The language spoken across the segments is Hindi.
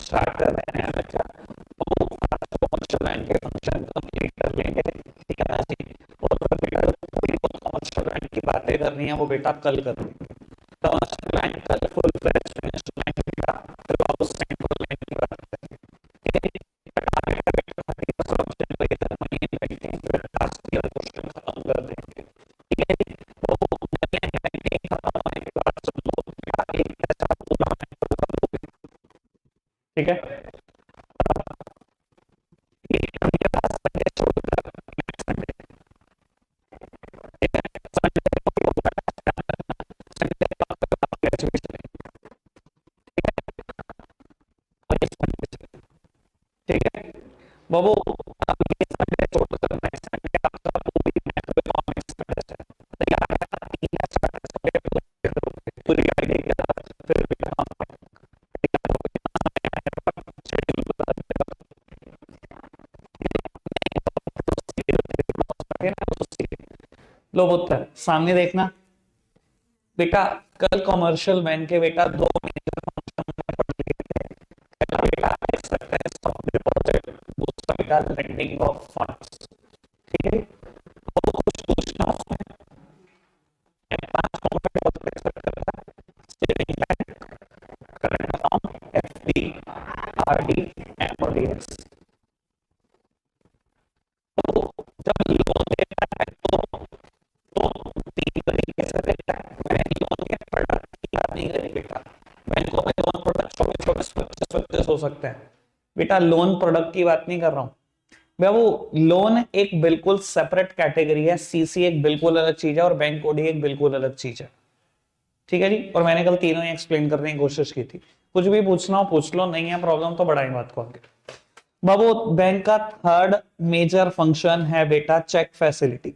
स्टार्ट कर रहे हैं बच्चा, तो कॉमर्शियल बैंक के फंक्शन कंप्लीट कर लेंगे, ठीक है ना जी। और फिर बेटा कोई कॉमर्शियल बैंक की बातें करनी है वो बेटा कल कर लेंगे। कॉमर्शियल बैंक कल फुल फ्लेज इंस्ट्रूमेंट बेटा, फिर आप उस सेंट्रल बैंक की बात करेंगे, ठीक है। टारगेट का बेटा 30% ऑप्शन पे इधर मनी बैंकिंग फिर लास्ट ईयर क्वेश्चन खत्म कर देंगे, ठीक है जी। तो मनी बैंकिंग खत्म होने के बाद सब लोग बेटा एक ऐसा पूरा ठीक है। ठीक है बाबू, अब ये संडे छोड़ कर नेक्स्ट संडे आपका पूरी मैथमेटिक्स टेस्ट है, तो यार तीन या चार टेस्ट हो गए पूरी आईडी के साथ, फिर भी शेड्यूल बता देगा। लो पुत्र सामने देखना बेटा, कल कॉमर्शियल बैंक के बेटा दो मेजर फंक्शन पढ़ लिए थे। पहला बेटा एक्सेप्टेंस ऑफ डिपॉजिट, दूसरा बेटा लेंडिंग ऑफ फंड्स, ठीक है। तो कुछ पूछना उसमें पांच कॉम्पोनेंट बहुत एक्सेप्ट करता है, saving bank, current account, FD, RD, MODS. तो जब लोन देता है तो तीन तरीके से देता है। मैंने लोन के प्रोडक्ट की बात नहीं करी बेटा, बैंकों में लोन प्रोडक्ट 24-25 हो सकते हैं बेटा, लोन प्रोडक्ट की बात नहीं कर रहा हूं बाबू। लोन एक बिल्कुल सेपरेट कैटेगरी है, सीसी एक बिल्कुल अलग चीज है और बैंक कोडी एक बिल्कुल अलग चीज है, ठीक है जी। और मैंने कल तीनों ही एक्सप्लेन करने की कोशिश की थी, कुछ भी पूछना हो पूछ लो, नहीं है प्रॉब्लम तो बढ़ाई बात को आगे। बाबू बैंक का थर्ड मेजर फंक्शन है बेटा चेक फैसिलिटी।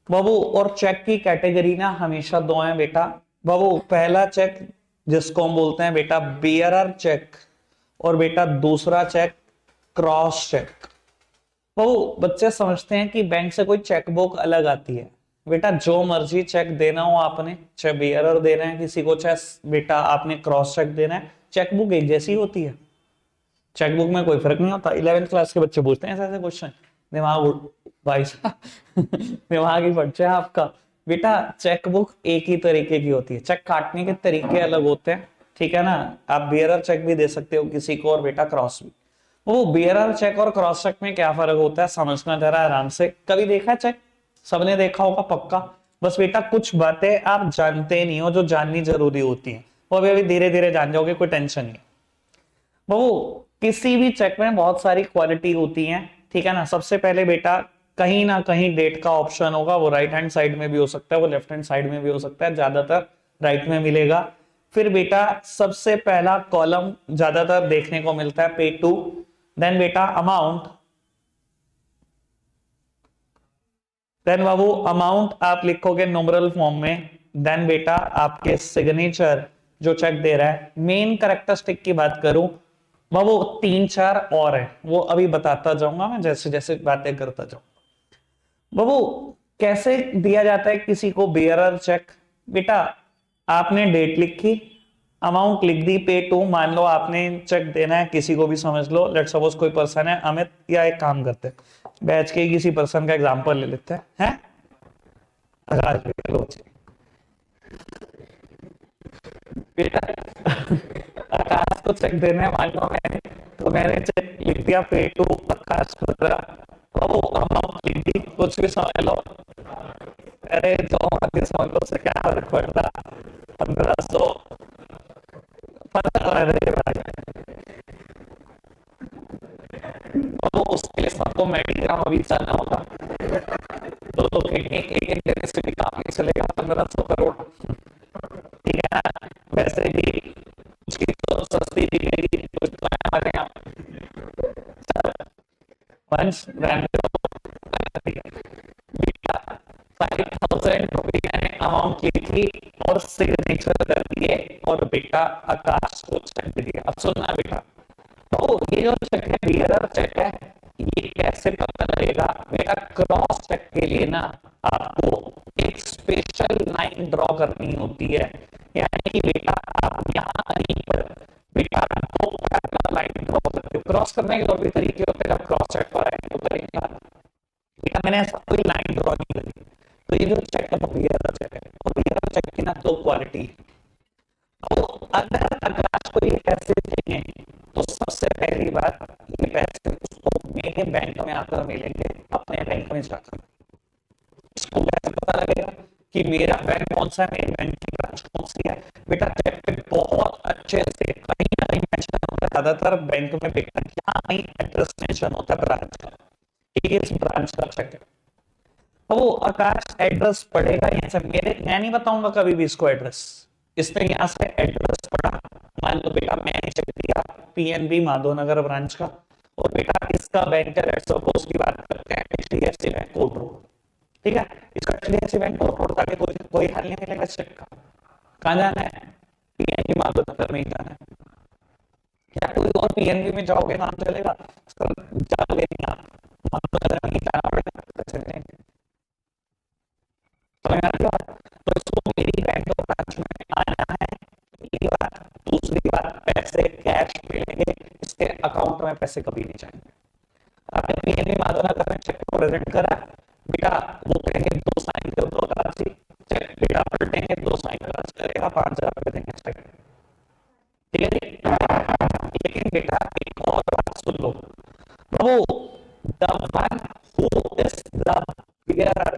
बाबू और चेक की कैटेगरी ना हमेशा दो है बेटा। बाबू पहला चेक जिसको हम बोलते हैं बेटा बियरर चेक, और बेटा दूसरा चेक क्रॉस चेक। बाबू बच्चे समझते हैं कि बैंक से कोई चेकबुक अलग आती है बेटा, जो मर्जी चेक देना हो आपने, चाहे बियरर देना है किसी को, चाहे बेटा आपने क्रॉस चेक देना है, चेकबुक एक जैसी होती है, चेकबुक में कोई फर्क नहीं होता। 11th क्लास के बच्चे पूछते हैं ऐसे ऐसे क्वेश्चन, भाई साहब दिमाग ही फट जाए आपका। बेटा चेकबुक एक ही तरीके की होती है, चेक काटने के तरीके अलग होते हैं, ठीक है ना। आप बियरर चेक भी दे सकते हो किसी को और बेटा क्रॉस भी। वो बियरर चेक और क्रॉस चेक में क्या फर्क होता है समझना जरा आराम से। कभी देखा है चेक? सबने देखा होगा पक्का। बस बेटा कुछ बातें आप जानते नहीं हो जो जाननी जरूरी होती है, वो अभी धीरे धीरे जान जाओगे, कोई टेंशन नहीं। वो किसी भी चेक में बहुत सारी क्वालिटी होती हैं, ठीक है ना। सबसे पहले बेटा कहीं ना कहीं डेट का ऑप्शन होगा, वो राइट हैंड साइड में भी हो सकता है, वो लेफ्ट हैंड साइड में भी हो सकता है, ज्यादातर राइट में मिलेगा। फिर बेटा सबसे पहला कॉलम ज्यादातर देखने को मिलता है पे टू, देन बेटा अमाउंट, देन बाबू अमाउंट आप लिखोगे न्यूमेरल फॉर्म में, देन बेटा आपके सिग्नेचर जो चेक दे रहा है। मेन कैरेक्टरिस्टिक की बात करूं बाबू तीन चार और है, वो अभी बताता जाऊंगा मैं जैसे जैसे बातें करता जाऊं। बाबू कैसे दिया जाता है किसी को बियरर चेक? बेटा आपने डेट लिखी, अमाउंट लिख दी पे टू, मान लो आपने चेक देना है किसी को भी, समझ लो लेट सपोज कोई पर्सन है अमित, या एक काम करते हैं बैच के किसी पर्सन का एग्जांपल ले लेते हैं आकाश। बेटा आकाश को चेक देना है मान लो मैंने, तो मैंने चेक लिख दिया पे टू आकाश खुदरा, तो अमाउंट लिख दी, कुछ भी समझ लो, अरे जो मर्जी समझ लो से क्या फर्क पड़ता, 1500 15 तो उसके लिए सबको मेडिग्राम अभी चलना होगा, तो किडनी एक एक देने से भी काम नहीं चलेगा, 1500 करोड़, ठीक है ना। वैसे भी कुछ की तो सस्ती बिकेगी, कुछ तो है हमारे यहाँ वंश ब्रांड 5,000 रुपये मैंने अमाउंट लिखी और सिग्नेचर कर दिए, और बेटा आकाश को चेक दे दिया। अब सुनना बेटा, तो ये जो चेक है बियरर चेक है, ये कैसे पता लगेगा बेटा? क्रॉस चेक के लिए ना आपको एक स्पेशल लाइन ड्रॉ करनी होती है, यानी कि बेटा आप यहाँ कहीं पर बेटा दो पैरेलल लाइन ड्रॉ करते हो। क्रॉस करने के और भी तरीके होते हैं, जब क्रॉस चेक पर आएंगे तो करेंगे। बेटा मैंने ऐसा कोई लाइन ड्रॉ नहीं करी, तो ये जो चेक है वो बिहेवियर चेक है, और बिहेवियर चेक की ना दो क्वालिटी। तो अगर आकाश को ये पैसे चाहिए तो सबसे पहली बात, ये पैसे उसको मेरे बैंक में आकर मिलेंगे, अपने बैंक में जाकर। इसको कैसे पता लगेगा कि मेरा बैंक कौन सा है, मेरे बैंक की ब्रांच कौन सी है? बेटा चेक पे बहुत अच्छे से कहीं ना कहीं मेंशन होता है, ज्यादातर बैंक में बेटा क्या कहीं एड्रेस मेंशन होता है ब्रांच का, इस ब्रांच का चेक है। तो वो आकाश एड्रेस पढ़ेगा यहाँ से, मेरे मैं नहीं बताऊंगा कभी भी इसको एड्रेस, इसने यहाँ से एड्रेस पढ़ा, मान लो बेटा मैंने चेक दिया पीएनबी माधवनगर ब्रांच का, और बेटा इसका बैंक है, लेट्स सपोज की बात करते हैं एचडीएफसी बैंक कोट रोड, ठीक है, इसका एचडीएफसी बैंक कोट रोड ताकि कोई हल नहीं मिलेगा चेक का। कहाँ जाना है? पीएनबी माधवनगर में ही जाना है। क्या कोई और पीएनबी में जाओगे काम चलेगा? जाओगे नहीं आप, माधवनगर में ही जाना पड़ेगा, चलेंगे। तो इसको मेरी बैंक ब्रांच में आना है, पहली बात। दूसरी बात, पैसे कैश मिलेंगे, इसके अकाउंट में पैसे कभी नहीं जाएंगे। आपने पीएनबी माधवनगर में चेक को प्रेजेंट करा, बेटा वो कहेंगे 2 साइन कर दो कागजी चेक, बेटा पलटेंगे 2 साइन करेगा, 5,000 रुपए देंगे चेक, ठीक है। लेकिन बेटा एक और बात सुन लो, प्रभु the one who is the bearer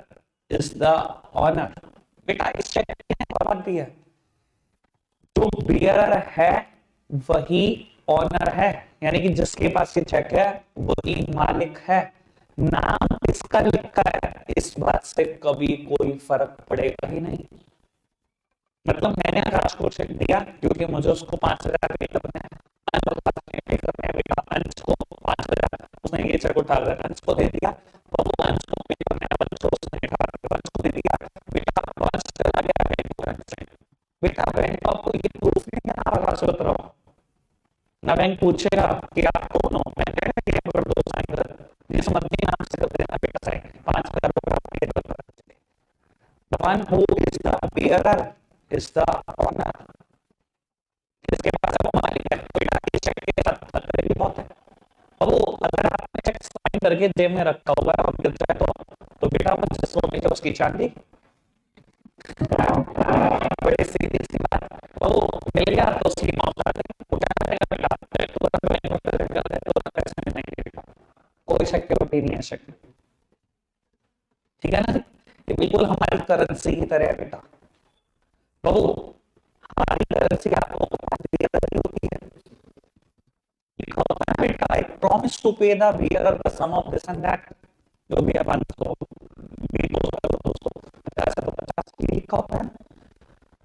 is the owner। बेटा इस चेक ने बात दी है, जो बियरर है वही ऑनर है, यानी कि जिसके पास ये चेक है वही मालिक है। नाम किसका लिखा है इस बात से कभी कोई फर्क पड़ेगा ही नहीं। मतलब मैंने आकाश को चेक दिया क्योंकि मुझे उसको 5,000 पे करना है, बेटा अंश को 5,000, उसने ये चेक उठाकर अंश को दे दिया, तो वो अंश को पे करना है, वंश को उसने उठाकर वंश को दे दिया, बेटा वंश चला गया बैंक से। बेटा बैंक आपको ये प्रूफ नहीं है, आकाश बता रहा हूँ ना, बैंक पूछेगा कि आप कौन हो, मैं कहूँगा दो साइन कर, जिस मर्जी नाम से कर देना बेटा साइन, 5,000 रुपए आपके कर। The one who is the bearer is the owner। जिसके पास वो मालिक है, बेटा इस चेक के साथ खतरे भी बहुत है। और वो अगर आपने चेक साइन करके जेब में रखा हुआ है और गिर जाए तो बेटा वो जिसको मिले उसकी चांदी, बड़ी सीधी सी बात। वो मिल गया तो उसकी मौत आ गई, उठा देगा बेटा, तुरंत पैसे मिलेंगे बेटा, कोई सिक्योरिटी नहीं है चेक, ठीक है ना। ये बिल्कुल हमारी करेंसी की तरह है बेटा। बाबू हमारी करेंसी आपको होती है, लिखा होता है बेटा I promise to pay the bearer the sum of this and that, जो भी अपन को दोस्तों 50 की लिखा होता है।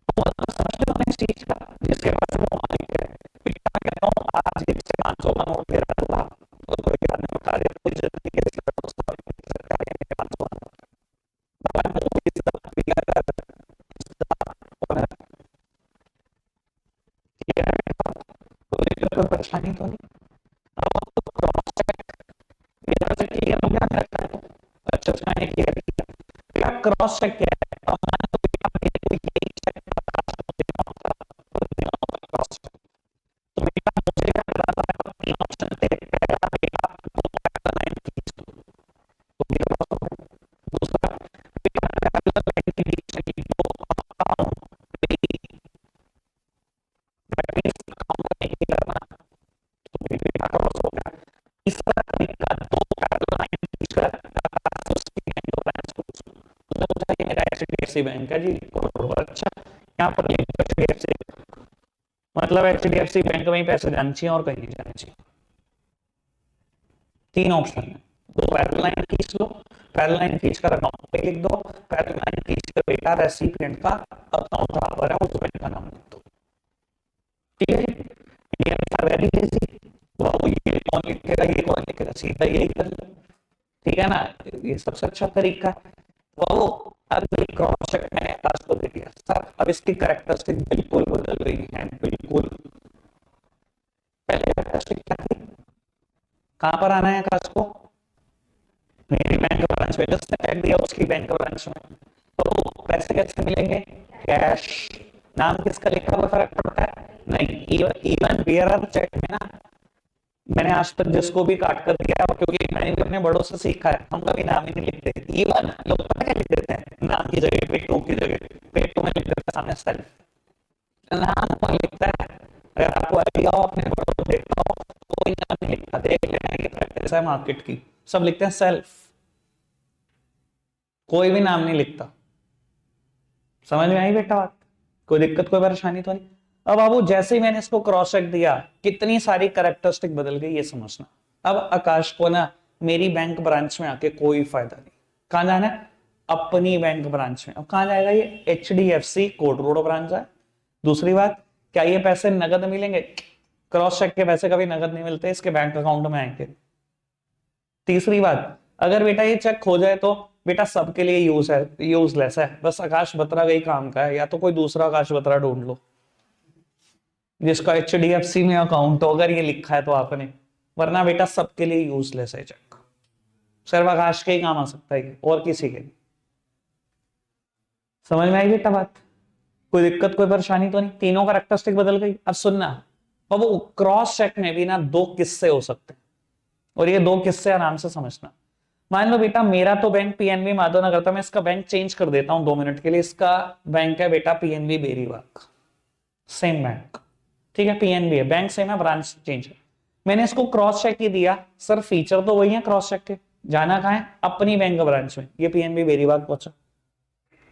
तो मतलब समझते हो इस चीज का, जिसके पास वो मालिक है। बेटा कहता हूँ आज जेब से 500 का नोट गिरा हुआ तो कोई आदमी उठा दे, कोई जल्दी के सरकार ने 500 परेशानी तो नहीं। अब आपको क्रॉस चेक मेरा से क्लियर हो गया करता है, अच्छा मैंने क्लियर किया। क्रॉस चेक क्या है? अब मान लो कि आप मेरे को यही चेक क्रॉस चेक, तो बेटा मुझे क्या पता था, 3 ऑप्शन थे, पहला बेटा दो पैरेलल लाइन खींच दो, तो ये क्रॉस हो गया। दूसरा बेटा पैरेलल लाइन के बीच में दो अकाउंट तीसरा तरीका दो पैरेलल लाइन खींचकर मेरा एचडीएफसी बैंक है जी, अच्छा यहाँ पर एचडीएफसी मतलब एचडीएफसी बैंक में ही पैसे जाने चाहिए और कहीं नहीं जाने चाहिए। 3 ऑप्शन है, दो पैरेलल लाइन खींच लो, पैरेलल लाइन खींच कर अकाउंट पे लिख दो, पैरेलल लाइन खींच कर बेटा रेसिपिएंट का अकाउंट जहां पर है उस बैंक का नाम लिख दो, ठीक है। इंडिया वेरी इजी, ये कौन लिखेगा ये कौन लिखेगा, सीधा यही कर लो, ठीक है ना। ये सबसे अच्छा तरीका है। वो अब क्रॉस चेक मैंने आकाश को दे दिया सर, अब इसकी कैरेक्टरिस्टिक बिल्कुल बदल गई है, बिल्कुल। पहले कैरेक्टरिस्टिक क्या थी, कहां पर आना है आकाश को, मेरी बैंक ब्रांच में, जिसने चेक दिया उसकी बैंक ब्रांच में। तो पैसे कैसे मिलेंगे, कैश नाम किसका लिखा हुआ फर्क पड़ता है? नहीं। इवन बीआरआर चेक में ना, मैंने आज तक जिसको भी काट कर दिया, क्योंकि मैंने भी अपने बड़ों से सीखा है, हम कभी नाम ही नहीं लिखते। इवन लोग पता क्या लिख देते हैं, नाम की जगह पेटो की जगह पेटो में लिख देते हैं सामने सेल्फ, नाम कौन लिखता है? अगर आपको आइडिया हो, अपने बड़ों को देखता हो, कोई नाम नहीं लिखता, देख लेना, ये प्रैक्टिस है मार्केट की, सब लिखते हैं सेल्फ, कोई भी नाम नहीं लिखता। समझ में आई बेटा बात? कोई दिक्कत कोई परेशानी तो नहीं? अब बाबू जैसे ही मैंने इसको क्रॉस चेक दिया, कितनी सारी कैरेक्टरिस्टिक बदल गई ये समझना। अब आकाश को ना मेरी बैंक ब्रांच में आके कोई फायदा नहीं। कहां जाना है? अपनी बैंक ब्रांच में। अब कहां जाएगा ये? HDFC कोट रोड ब्रांच है। दूसरी बात, क्या ये पैसे नगद मिलेंगे? क्रॉस चेक के पैसे कभी नगद नहीं मिलते, इसके बैंक अकाउंट में आएंगे। तीसरी बात, अगर बेटा ये चेक खो जाए तो बेटा सबके लिए यूजलेस है, बस आकाश बत्रा का ही काम का है, या तो कोई दूसरा आकाश बत्रा ढूंढ लो जिसका HDFC में अकाउंट हो, अगर ये लिखा है तो आपने, वरना बेटा सबके लिए यूजलेस है चेक, सिर्फ आकाश के ही काम आ सकता है और किसी के नहीं। समझ में आई बेटा बात? कोई दिक्कत कोई परेशानी तो नहीं? तीनों कैरेक्टरिस्टिक बदल गई। अब सुनना, अब वो क्रॉस चेक में भी ना दो किस्से हो सकते हैं, और ये दो किस्से आराम से समझना। मान लो बेटा मेरा तो बैंक PNB माधवनगर था, मैं इसका बैंक चेंज कर देता हूं 2 मिनट के लिए। इसका बैंक है बेटा PNB बेरीबाग, सेम बैंक, ठीक है, PNB है, बैंक सेम है, ब्रांच चेंज है। मैंने इसको क्रॉस चेक ही दिया, सर फीचर तो वही है क्रॉस चेक के, जाना कहां है? अपनी बैंक ब्रांच में। ये PNB बेरीबाग पहुंचा।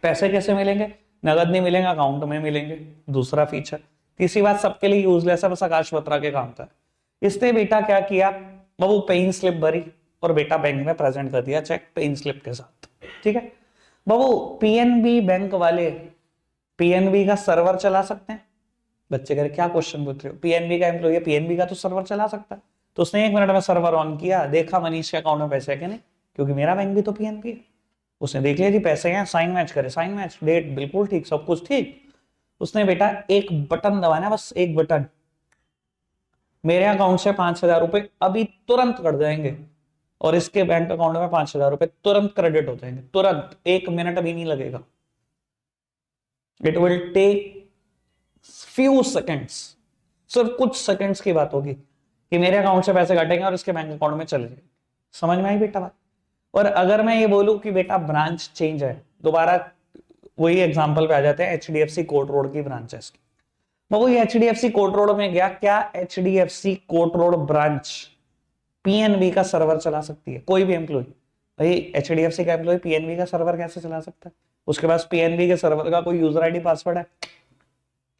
पैसे कैसे मिलेंगे? नगद नहीं मिलेंगे, अकाउंट में मिलेंगे, दूसरा फीचर। तीसरी बात, सबके लिए यूजलेस है, बस आकाश बत्रा के काम का है। इसने बेटा क्या किया, वो पेन स्लिप भरी और बेटा बैंक में प्रेजेंट कर दिया चेक पेन स्लिप के साथ, ठीक है। बाबू PNB बैंक वाले PNB का सर्वर चला सकते हैं? बच्चे कह रहे क्या क्वेश्चन पूछ रहे हो, PNB का एम्प्लॉय है, PNB का तो सर्वर चला सकता है। तो उसने 1 मिनट में सर्वर ऑन किया, देखा मनीष के अकाउंट में पैसे है कि नहीं, क्योंकि मेरा बैंक भी तो PNB है। उसने देख लिया जी पैसे हैं, साइन मैच करे, साइन मैच, डेट बिल्कुल ठीक, सब कुछ ठीक। उसने बेटा एक बटन दबाना, बस एक बटन, मेरे अकाउंट से 5,000 रुपए अभी तुरंत कट जाएंगे और इसके बैंक अकाउंट में 5,000 रुपए तुरंत क्रेडिट हो जाएंगे, तुरंत, 1 मिनट भी नहीं लगेगा। It will take few seconds, सिर्फ कुछ सेकेंड्स की बात होगी कि मेरे अकाउंट से पैसे कटेंगे और इसके बैंक अकाउंट में चले जाएंगे। समझ में आई बेटा बात? और अगर मैं ये बोलूं कि बेटा ब्रांच चेंज है, दोबारा वही एग्जांपल पे आ जाते हैं, HDFC कोट रोड की ब्रांच है इसकी। वो HDFC कोट रोड में गया, क्या HDFC court road branch PNB का सर्वर चला सकती है? कोई भी एम्प्लॉय, भाई HDFC का एम्प्लॉय PNB का सर्वर कैसे चला सकता है? उसके पास PNB के सर्वर का कोई यूजर ID पासवर्ड है,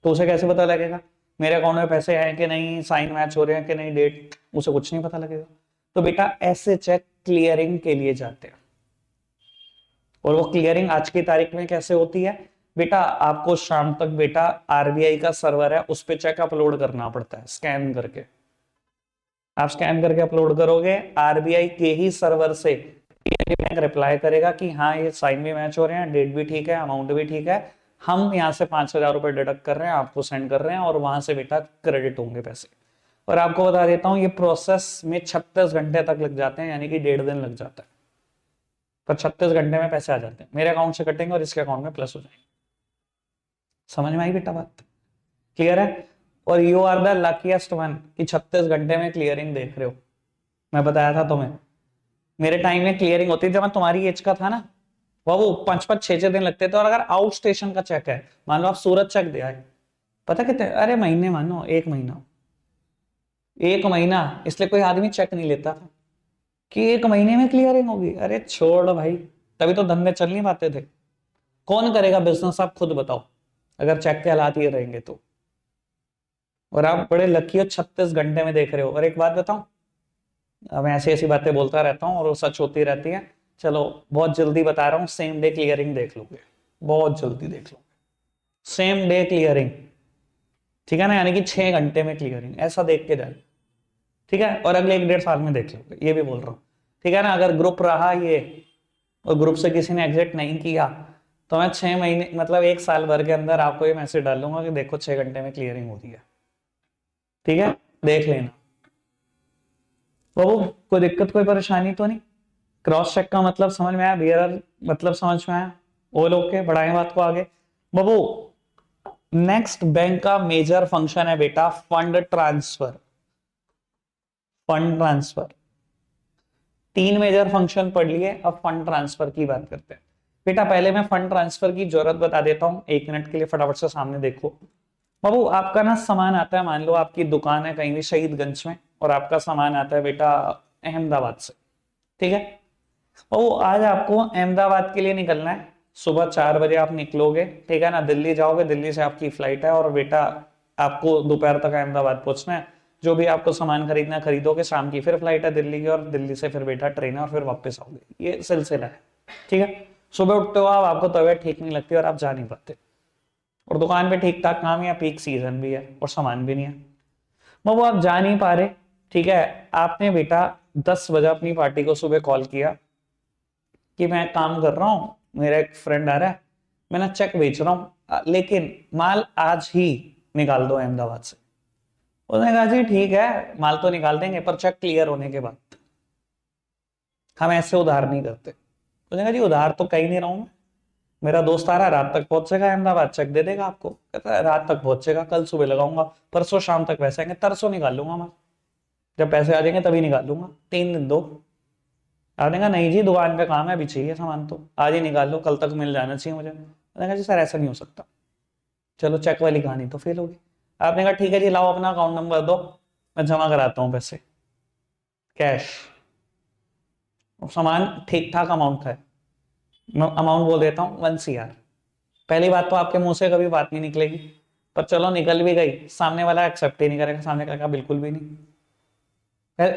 तो उसे कैसे पता लगेगा मेरे अकाउंट में पैसे आए कि नहीं, साइन मैच हो रहे हैं कि नहीं, डेट, उसे कुछ नहीं पता लगेगा। तो बेटा ऐसे चेक क्लियरिंग के लिए जाते हैं, और वो क्लियरिंग आज की तारीख में कैसे होती है बेटा? आपको शाम तक बेटा RBI का सर्वर है, उस पर चेक अपलोड करना पड़ता है, स्कैन करके। आप स्कैन करके अपलोड करोगे, RBI के ही सर्वर से बैंक रिप्लाई करेगा कि हाँ ये साइन भी मैच हो रहे हैं, डेट भी ठीक है, अमाउंट भी ठीक है, हम यहाँ से 5,000 रुपए डिडक्ट कर रहे हैं, आपको सेंड कर रहे हैं, और वहां से बेटा क्रेडिट होंगे पैसे। और आपको बता देता हूँ ये प्रोसेस में 36 घंटे तक लग जाते हैं, यानी कि 1.5 दिन लग जाता है, पर 36 घंटे में पैसे आ जाते हैं, मेरे अकाउंट से कटेंगे और इसके अकाउंट में प्लस हो जाएंगे। समझ में आई बेटा बात? क्लियर है? और you are the luckiest one कि 36 घंटे में क्लियरिंग देख रहे हो। मैं बताया था तुम्हें, मेरे टाइम में क्लियरिंग होती थी जब मैं तुम्हारी एज का था ना, वो 5-5 6-6 दिन लगते थे। और अगर आउट स्टेशन का चेक है, मान लो आप सूरत चेक दिया है, पता कितने, अरे महीने, मानो 1 महीना, 1 महीना, इसलिए कोई आदमी चेक नहीं लेता था कि 1 महीने में क्लियरिंग होगी। अरे छोड़ भाई, तभी तो धंधे चल नहीं पाते थे। कौन करेगा बिजनेस, आप खुद बताओ, अगर चेक के हालात ये रहेंगे तो। और आप बड़े लकी हो, 36 घंटे में देख रहे हो। और एक बात बताऊं, मैं ऐसी ऐसी बातें बोलता रहता हूँ और वो सच होती रहती है। चलो बहुत जल्दी बता रहा हूँ, सेम डे क्लियरिंग देख लोगे, बहुत जल्दी देख लोगे, सेम डे क्लियरिंग, ठीक है ना, यानी कि 6 घंटे में क्लियरिंग, ऐसा देख के जाए, ठीक है। और अगले 1-1.5 साल में देख लोगे, ये भी बोल रहा हूँ, ठीक है ना। अगर ग्रुप रहा ये और ग्रुप से किसी ने एग्जिट नहीं किया, तो मैं 6 महीने मतलब 1 साल भर के अंदर आपको ये मैसेज डाल दूंगा कि देखो 6 घंटे में क्लियरिंग होती है, ठीक है, देख लेना। तो कोई दिक्कत कोई परेशानी तो नहीं? क्रॉस चेक का मतलब समझ में आया, बीआरआर मतलब समझ में आया? वो लोग के बढ़ाएं बात को आगे। बाबू नेक्स्ट बैंक का मेजर फंक्शन है बेटा फंड ट्रांसफर। फंड ट्रांसफर, तीन मेजर फंक्शन पढ़ लिए, अब फंड ट्रांसफर की बात करते हैं। बेटा पहले मैं फंड ट्रांसफर की जरूरत बता देता हूं, 1 मिनट के लिए फटाफट से सामने देखो। बाबू आपका ना सामान आता है, मान लो आपकी दुकान है कहीं भी शहीदगंज में, और आपका सामान आता है बेटा अहमदाबाद से, ठीक है। बाबू आज आपको अहमदाबाद के लिए निकलना है, सुबह 4 बजे आप निकलोगे, ठीक है ना, दिल्ली जाओगे, दिल्ली से आपकी फ्लाइट है, और बेटा आपको दोपहर तक अहमदाबाद पहुंचना है। जो भी आपको सामान खरीदना है खरीदोगे, शाम की फिर फ्लाइट है दिल्ली की, और दिल्ली से फिर बेटा ट्रेन है, और फिर वापस आओगे, ये सिलसिला है, ठीक है। सुबह उठते हो आप, आपको तबीयत ठीक नहीं लगती और आप जा नहीं पाते, और दुकान पे ठीक ठाक काम है या पीक सीजन भी है और सामान भी नहीं है, वो आप जा नहीं पा रहे, ठीक है। आपने बेटा 10 बजे अपनी पार्टी को सुबह कॉल किया कि मैं काम कर रहा हूँ, मेरा एक फ्रेंड आ रहा है, मैं ना चेक बेच रहा हूँ, लेकिन माल आज ही निकाल दो अहमदाबाद से। उसने कहा जी ठीक है, माल तो निकाल देंगे पर चेक क्लियर होने के बाद, हम ऐसे उधार नहीं करते। उसने कहा जी उधार तो कहीं नहीं रहा हूं मैं, मेरा दोस्त आ रहा है, रात तक पहुंचेगा अहमदाबाद, चेक दे देगा आपको। कहता है रात तक पहुंचेगा, कल सुबह लगाऊंगा, परसों शाम तक पैसे आएंगे, तरसों निकाल लूंगा मैं, जब पैसे आ जाएंगे तभी निकाल लूंगा, 3 दिन दो। आपने कहा नहीं जी दुकान पे काम है, अभी चाहिए सामान तो आज ही निकाल लो, कल तक मिल जाना चाहिए मुझे। मैंने कहा जी सर ऐसा नहीं हो सकता। चलो चेक वाली कहानी तो फेल होगी। आपने कहा ठीक है जी लाओ अपना अकाउंट नंबर दो, मैं जमा कराता हूँ पैसे कैश। सामान ठीक ठाक अमाउंट था, मैं अमाउंट बोल देता हूँ 1 CR। पहली बात तो आपके मुंह से कभी बात नहीं निकलेगी, पर चलो निकल भी गई, सामने वाला एक्सेप्ट ही नहीं करेगा, सामने करेगा बिल्कुल भी नहीं।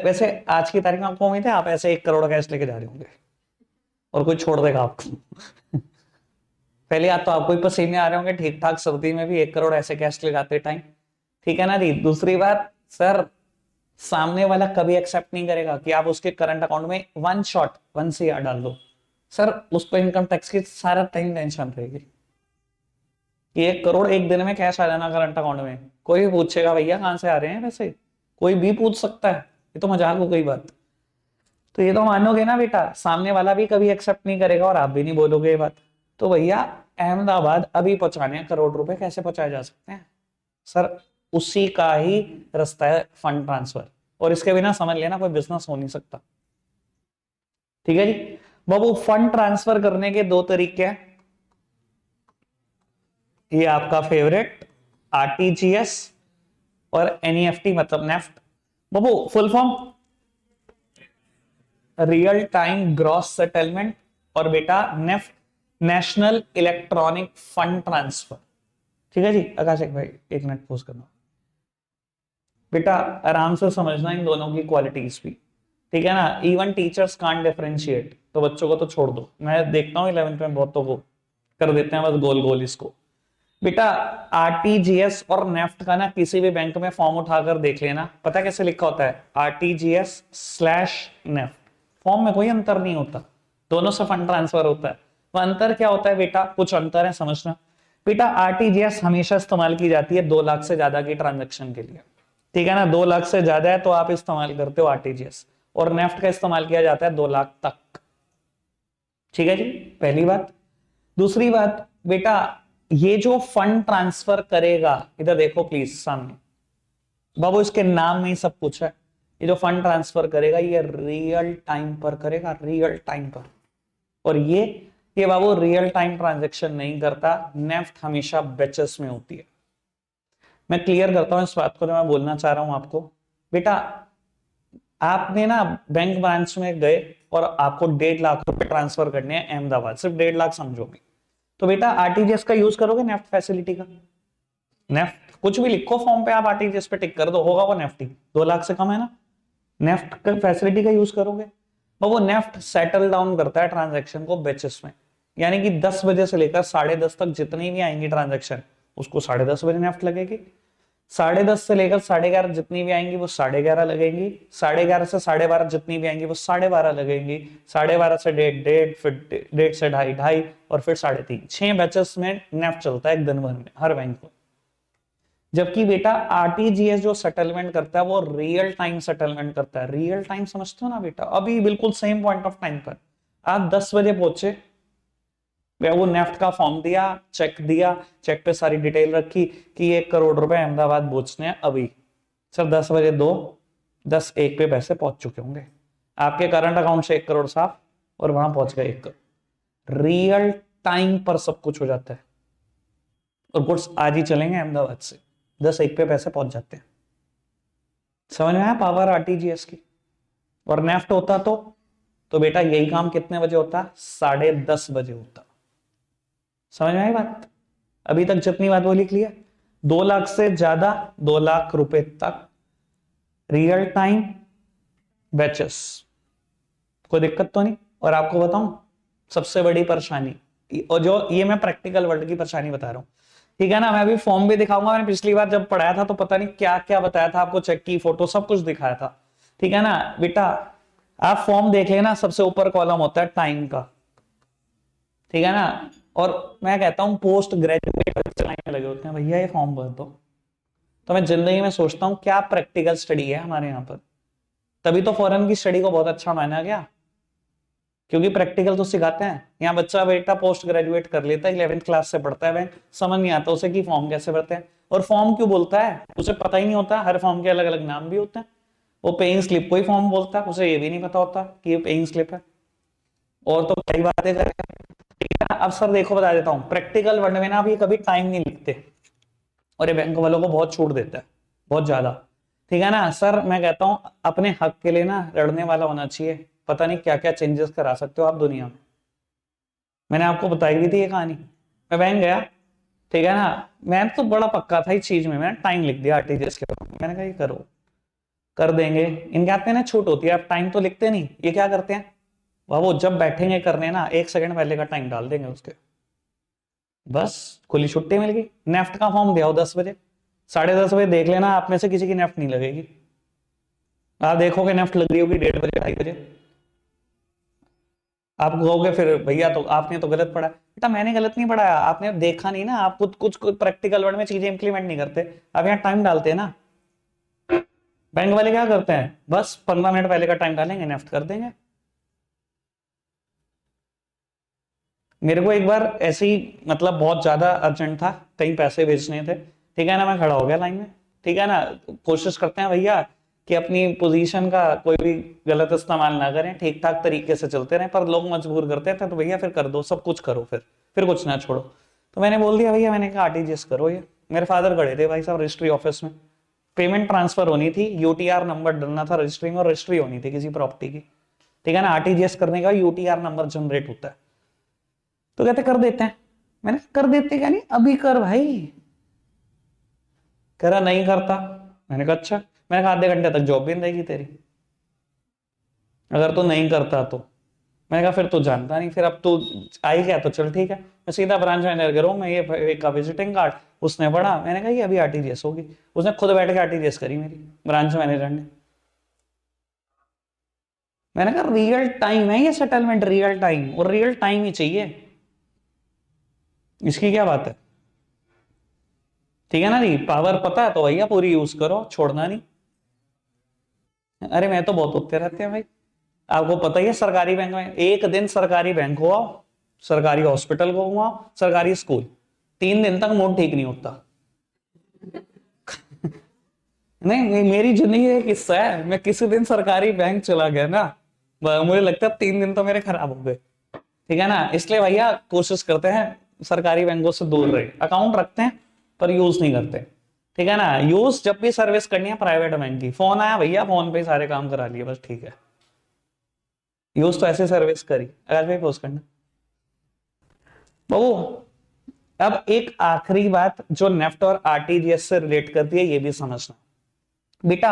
वैसे आज की तारीख में आपको उम्मीद है आप ऐसे 1 करोड़ कैश लेके जा रहे होंगे और कोई छोड़ देगा आपको। पहली बात तो आपको ही पसीने आ रहे होंगे, ठीक ठाक सर्दी में भी 1 करोड़ ऐसे कैश ले जाते टाइम, ठीक है ना जी। दूसरी बात सर, सामने वाला कभी एक्सेप्ट नहीं करेगा कि आप उसके करंट अकाउंट में 1 CR डाल दो। सर उसको इनकम टैक्स की सारा टाइम टेंशन रहेगी कि 1 करोड़ एक दिन में कैश आ जाना करंट अकाउंट में, कोई भी पूछेगा भैया कहां से आ रहे हैं पैसे, कोई भी पूछ सकता है, ये तो मजाक हो गई बात। तो ये तो मानोगे ना बेटा, सामने वाला भी कभी एक्सेप्ट नहीं करेगा और आप भी नहीं बोलोगे ये बात। तो भैया अहमदाबाद अभी पहुंचाने हैं, करोड़ रुपए कैसे पहुंचाए जा सकते हैं सर, उसी का ही रास्ता है फंड ट्रांसफर, और इसके बिना समझ लेना कोई बिजनेस हो नहीं सकता, ठीक है जी। बाबू फंड ट्रांसफर करने के दो तरीके हैं, ये आपका फेवरेट आरटीजीएस और एनईएफटी मतलब नेफ्ट। बाबू full form real time gross settlement, और बेटा NEFT national electronic fund transfer, ठीक है जी। आकाश एक भाई 1 मिनट पोज करना, बेटा आराम से समझना इन दोनों की क्वालिटीज भी, ठीक है ना। इवन टीचर्स कांट डिफरेंशिएट, तो बच्चों को तो छोड़ दो, मैं देखता हूँ 11th में बहुतों को कर देते हैं बस गोल गोल इसको। बेटा आरटीजीएस और नेफ्ट का ना किसी भी बैंक में फॉर्म उठाकर देख लेना, पता कैसे लिखा होता है, आरटीजीएस/नेफ्ट। फॉर्म में कोई अंतर नहीं होता, दोनों से फंड ट्रांसफर होता है। वो अंतर क्या होता है बेटा, कुछ अंतर है समझना। बेटा आरटीजीएस हमेशा इस्तेमाल की जाती है 2 लाख से ज्यादा की ट्रांजेक्शन के लिए, ठीक है ना, 2 लाख से ज्यादा है तो आप इस्तेमाल करते हो आरटीजीएस, और नेफ्ट का इस्तेमाल किया जाता है 2 लाख तक, ठीक है जी, पहली बात। दूसरी बात बेटा, ये जो फंड ट्रांसफर करेगा, इधर देखो प्लीज सामने, बाबू इसके नाम में ही सब कुछ है। ये जो फंड ट्रांसफर करेगा ये रियल टाइम पर करेगा, रियल टाइम पर, और ये बाबू रियल टाइम ट्रांजैक्शन नहीं करता, नेफ्ट हमेशा बैचेस में होती है। मैं क्लियर करता हूं इस बात को जो मैं बोलना चाह रहा हूं आपको। बेटा आपने ना बैंक ब्रांच में गए और आपको 1.5 लाख रुपए ट्रांसफर करने हैं अहमदाबाद, सिर्फ 1.5 लाख समझोगे, तो बेटा आरटीजीएस का यूज करोगे नेफ्ट फैसिलिटी का, नेफ्ट कुछ भी लिखो फॉर्म पे, आप आरटीजीएस पे टिक कर दो, होगा वो नेफ्ट ही, 2 लाख से कम है ना, नेफ्ट का फैसिलिटी का यूज करोगे। तो वो नेफ्ट सेटल डाउन करता है ट्रांजैक्शन को बेचेस में, यानी कि 10 बजे से लेकर 10:30 तक जितनी भी आएंगी ट्रांजैक्शन, उसको 10:30 बजे नेफ्ट लगेगी, 10:30 से लेकर 11:30 जितनी भी आएंगी वो 11:30 लगेंगी, 11:30 से 12:30 जितनी भी आएंगी वो 12:30 लगेंगी, 12:30 से 1:30, फिर 1:30 से 2:30 और फिर 3:30, 6 बैचेस में नेफ्ट चलता है एक दिन भर में हर बैंक को। जबकि बेटा आरटीजीएस जो सेटलमेंट करता है वो रियल टाइम सेटलमेंट करता है, रियल टाइम समझते हो ना बेटा, अभी बिल्कुल सेम पॉइंट ऑफ टाइम पर आप 10 बजे पहुंचे वो नेफ्ट का फॉर्म दिया, चेक पे सारी डिटेल रखी कि 1 करोड़ रुपए अहमदाबाद पहुंचने हैं अभी। सर 10 बजे 2, 10 1 पे पैसे पहुंच चुके होंगे आपके करंट अकाउंट से, 1 करोड़ साफ, और वहां पहुंच गए 1 करोड़। रियल टाइम पर सब कुछ हो जाता है और गुड्स आज ही चलेंगे अहमदाबाद से, 10 1 पे पैसे पहुंच जाते हैं। समझ में आया पावर आरटीजीएस की। और नेफ्ट होता तो बेटा यही काम कितने बजे होता? 10:30 बजे होता। समझ में आई बात? अभी तक जितनी बात बोली क्लियर? 2 लाख से ज्यादा, 2 लाख रुपए तक रियल टाइम बैचेस, कोई दिक्कत तो नहीं। और आपको बताऊं सबसे बड़ी परेशानी, और जो ये मैं प्रैक्टिकल वर्ल्ड की परेशानी बता रहा हूं, ठीक है ना। मैं अभी फॉर्म भी दिखाऊंगा, मैंने पिछली बार जब पढ़ाया था तो पता नहीं क्या क्या बताया था आपको, चेक की फोटो सब कुछ दिखाया था, ठीक है ना बेटा। आप फॉर्म देख लेना, सबसे ऊपर कॉलम होता है टाइम का, ठीक है ना। और मैं कहता हूं पोस्ट ग्रेजुएट चलाने लगे होते हैं, भैया ये फॉर्म भर दो। तो मैं जिंदगी में सोचता हूं क्या प्रैक्टिकल स्टडी है हमारे यहाँ पर। तभी तो फॉरेन की स्टडी को बहुत अच्छा माना गया, क्योंकि प्रैक्टिकल तो सिखाते हैं। यहाँ बच्चा बेटा पोस्ट ग्रेजुएट कर लेता है, 11th क्लास से पढ़ता है बैंक, समझ नहीं आता उसे कि फॉर्म कैसे भरते हैं। और फॉर्म क्यों बोलता है उसे पता ही नहीं होता, हर फॉर्म के अलग अलग नाम भी होते हैं। वो पेइंग स्लिप को ही फॉर्म बोलता है, उसे ये भी नहीं पता होता कि ये पेइंग स्लिप है। और तो कई बातें करें। अब सर देखो बता देता हूँ, प्रैक्टिकल वर्ड में ना अभी कभी टाइम नहीं लिखते, और ये बैंक वालों को बहुत छूट देता है, बहुत ज्यादा, ठीक है ना। सर मैं कहता हूं अपने हक के लिए ना लड़ने वाला होना चाहिए, पता नहीं क्या क्या चेंजेस करा सकते हो आप दुनिया में। मैंने आपको बताई भी थी ये कहानी। मैं बैंक गया, ठीक है ना, मैं तो बड़ा पक्का था इस चीज में, मैंने टाइम लिख दिया आरटीजीएस के ऊपर। मैंने कहा ये करो, कर देंगे। इनके आते हैं ना छूट होती है, आप टाइम तो लिखते नहीं, ये क्या करते हैं वो जब बैठेंगे करने ना 1 सेकंड पहले का टाइम डाल देंगे उसके, बस खुली छुट्टी मिल गई। नेफ्ट का फॉर्म दिया 10 बजे, 10:30 बजे देख लेना आप में से किसी की नेफ्ट नहीं लगेगी। आप देखोगे नेफ्ट लग रही होगी 1:30 बजे 2:30 बजे, आप कहोगे फिर भैया तो आपने तो गलत पढ़ा। बेटा मैंने गलत नहीं पढ़ाया, आपने देखा नहीं ना, आप कुछ प्रैक्टिकल वर्ड में चीजें इंप्लीमेंट नहीं करते, आप यहाँ टाइम डालते हैं ना। बैंक वाले क्या करते हैं, बस 15 मिनट पहले का टाइम डालेंगे, नेफ्ट कर देंगे। मेरे को एक बार ऐसे ही मतलब बहुत ज्यादा अर्जेंट था, कहीं पैसे भेजने थे, ठीक है ना, मैं खड़ा हो गया लाइन में, ठीक है ना। कोशिश करते हैं भैया कि अपनी पोजीशन का कोई भी गलत इस्तेमाल ना करें, ठीक ठाक तरीके से चलते रहें, पर लोग मजबूर करते थे तो भैया फिर कर दो, सब कुछ करो, फिर कुछ ना छोड़ो। तो मैंने बोल दिया भैया, मैंने कहा आरटीजीएस करो। ये मेरे फादर खड़े थे भाई साहब रजिस्ट्री ऑफिस में, पेमेंट ट्रांसफर होनी थी, यूटीआर नंबर डलना था रजिस्ट्री में, और रजिस्ट्री होनी थी किसी प्रॉपर्टी की, ठीक है ना। आरटीजीएस करने का यूटीआर नंबर जनरेट होता है, तो कहते कर देते हैं। मैंने कर देते क्या, नहीं अभी कर भाई। कह रहा नहीं करता। मैंने कहा अच्छा। मैंने कहा आधे घंटे तक जॉब भी नहीं रहेगी तेरी अगर तू नहीं करता तो। मैंने कहा फिर तो जानता नहीं, फिर अब तू आई क्या, तो चल ठीक है। मैं सीधा ब्रांच मैनेजर के रूम में, ये का विजिटिंग कार्ड उसने पढ़ा। मैंने कहा ये अभी आरटीजीएस होगी। उसने खुद बैठ के आरटीजीएस करी मेरी, ब्रांच मैनेजर ने। मैंने कहा रियल टाइम है ये सेटलमेंट, रियल टाइम, और रियल टाइम ही चाहिए, इसकी क्या बात है, ठीक है ना जी। पावर पता है तो भैया पूरी यूज करो, छोड़ना नहीं। अरे मैं तो बहुत उत्ते रहते हैं भाई, आपको पता ही है। सरकारी बैंक में एक दिन सरकारी बैंक हो आओ, सरकारी हॉस्पिटल को घुमाओ, सरकारी स्कूल, 3 दिन तक मूड ठीक नहीं होता। नहीं मेरी जिंदगी एक हिस्सा है, मैं किसी दिन सरकारी बैंक चला गया ना, मुझे लगता है 3 दिन तो मेरे खराब हो गए, ठीक है ना। इसलिए भैया कोशिश करते हैं सरकारी बैंकों से दूर रहे, अकाउंट रखते हैं पर यूज नहीं करते, ठीक है ना। यूज जब भी सर्विस करनी है प्राइवेट बैंक की, फोन आया भैया फोन पे सारे काम करा लिए, बस ठीक है। यूज तो ऐसे सर्विस करी। आकाश भाई पोस्ट करना बाबू। अब एक आखिरी बात जो नेफ्ट और आरटीजीएस से रिलेट करती है, ये भी समझना बेटा।